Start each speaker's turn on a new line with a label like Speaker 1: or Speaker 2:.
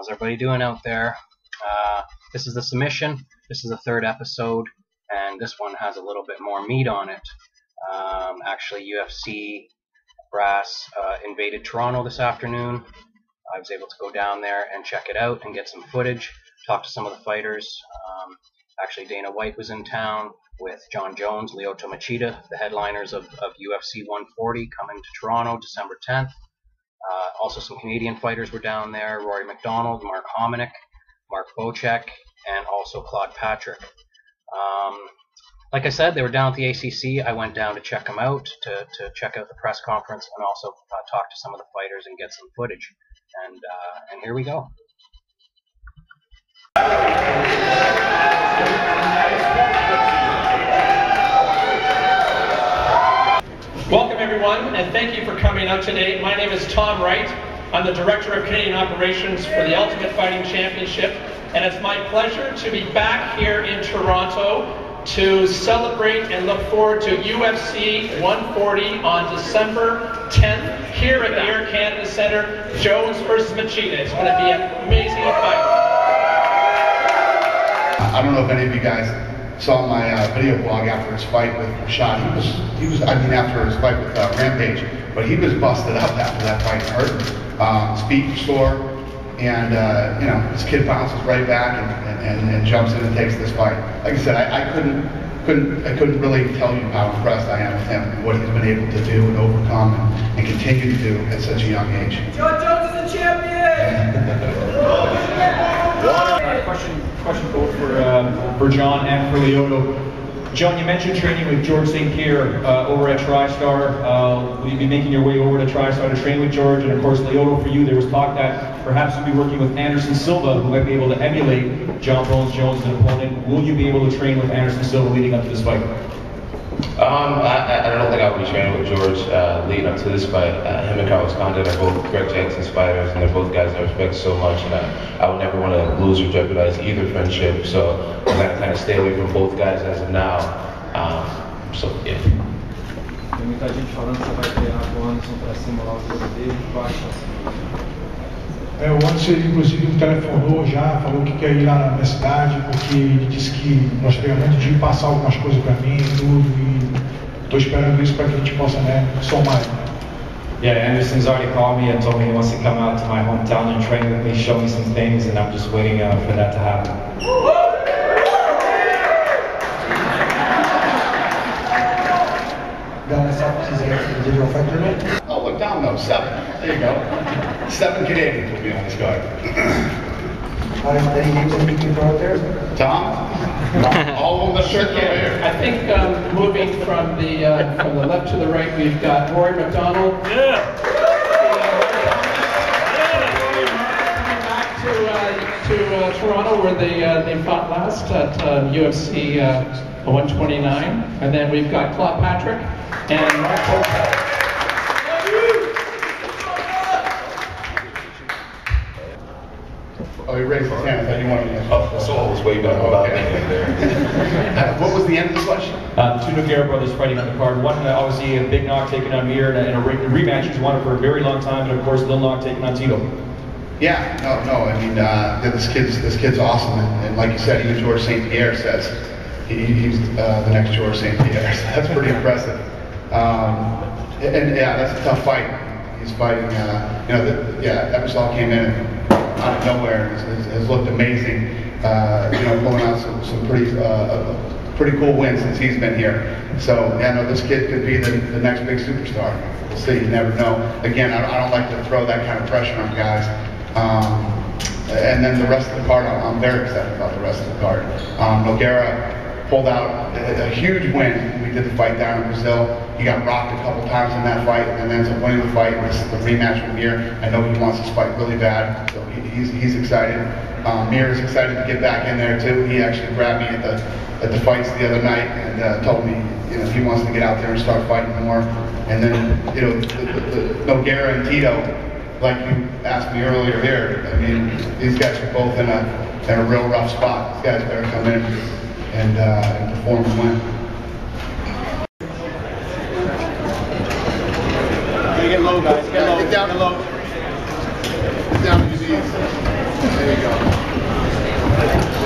Speaker 1: How's everybody doing out there? This is the submission. This is the third episode, and this one has a little bit more meat on it. Actually, UFC brass invaded Toronto this afternoon. I was able to go down there and check it out and get some footage, talk to some of the fighters. Actually, Dana White was in town with John Jones, Lyoto Machida, the headliners of UFC 140 coming to Toronto December 10th. Also some Canadian fighters were down there, Rory McDonald, Mark Hominick, Mark Bocek, and also Claude Patrick. Like I said, they were down at the ACC. I went down to check them out, to check out the press conference, and also talk to some of the fighters and get some footage. And here we go.
Speaker 2: Welcome everyone, and thank you for coming out today. My name is Tom Wright. I'm the Director of Canadian Operations for the Ultimate Fighting Championship, and it's my pleasure to be back here in Toronto to celebrate and look forward to UFC 140 on December 10th here at the Air Canada Centre, Jones versus Machida. It's going to be an amazing fight.
Speaker 3: I don't know if any of you guys saw my video blog after his fight with Rashad. He was after his fight with Rampage, but he was busted up after that fight, hurt, speed sore, and this kid bounces right back and jumps in and takes this fight. Like I said, I couldn't really tell you how impressed I am with him and what he's been able to do and overcome and continue to do at such a young age.
Speaker 4: John Jones is the champion!
Speaker 5: Question both for John and for Lyoto. John, you mentioned training with George St. Pierre over at TriStar. Will you be making your way over to TriStar to train with George? And of course, Lyoto, for you, there was talk that perhaps you'll be working with Anderson Silva, who might be able to emulate John Bones Jones as an opponent. Will you be able to train with Anderson Silva leading up to this fight?
Speaker 6: I don't think I'll be training with George leading up to this fight. Him and Carlos Condit are both Greg Jackson's fighters, and they're both guys I respect so much, and I would never want to lose or jeopardize either friendship, so I'm going to kind of stay away from both guys as of now. So, yeah.
Speaker 7: Tem muita gente falando que você vai treinar com o Anderson para simular o jogo dele,
Speaker 8: o Anderson, inclusive, me telefonou já, falou que quer ir lá na minha cidade, porque ele disse que nós treinamos de passar algumas coisas para mim e tudo, e estou esperando isso para que a gente possa, somar.
Speaker 7: Yeah, Anderson's already called me and told me he wants to come out to my hometown and train with me, show me some things, and I'm just waiting for that to happen.
Speaker 3: Oh, look down though, 7. There you go. 7 Canadians will be on this card.
Speaker 8: Any games that you can throw out there?
Speaker 3: Tom? All of them that are over here.
Speaker 2: I think moving from the left to the right, we've got Rory McDonald. Yeah. Back to Toronto, where they fought last at UFC 129, and then we've got Claude Patrick and Mark Bocek.
Speaker 3: Oh, he raised his hand. I thought you wanted to.
Speaker 6: Oh, the soul was way better about me there.
Speaker 3: What was the end of the question?
Speaker 5: The two Nogueira brothers fighting on the card. One, obviously, a big knock taking on Mir in a rematch he's wanted for a very long time, and of course, Lil Knock taking on Tito.
Speaker 3: Yeah, no. I mean, this kid's awesome, and like you said, even George St. Pierre says he's the next George St. Pierre. So that's pretty impressive. And yeah, that's a tough fight. He's fighting. Ebersol came in out of nowhere and has looked amazing. Pulling out some pretty cool wins since he's been here. So yeah, no, this kid could be the next big superstar. We'll see. You never know. Again, I don't like to throw that kind of pressure on guys. And then the rest of the card, I'm very excited about the rest of the card. Nogueira pulled out a huge win. We did the fight down in Brazil. He got rocked a couple times in that fight and ends up winning the fight. This is the rematch with Mir. I know he wants this fight really bad, so he's excited. Mir is excited to get back in there too. He actually grabbed me at the fights the other night and told me he wants to get out there and start fighting more. And then Nogueira and Tito, like you asked me earlier here, I mean, these guys are both in a real rough spot. These guys better come in and perform and win. Get low, guys. Get low. Get down and low. Get down to your knees. There you go.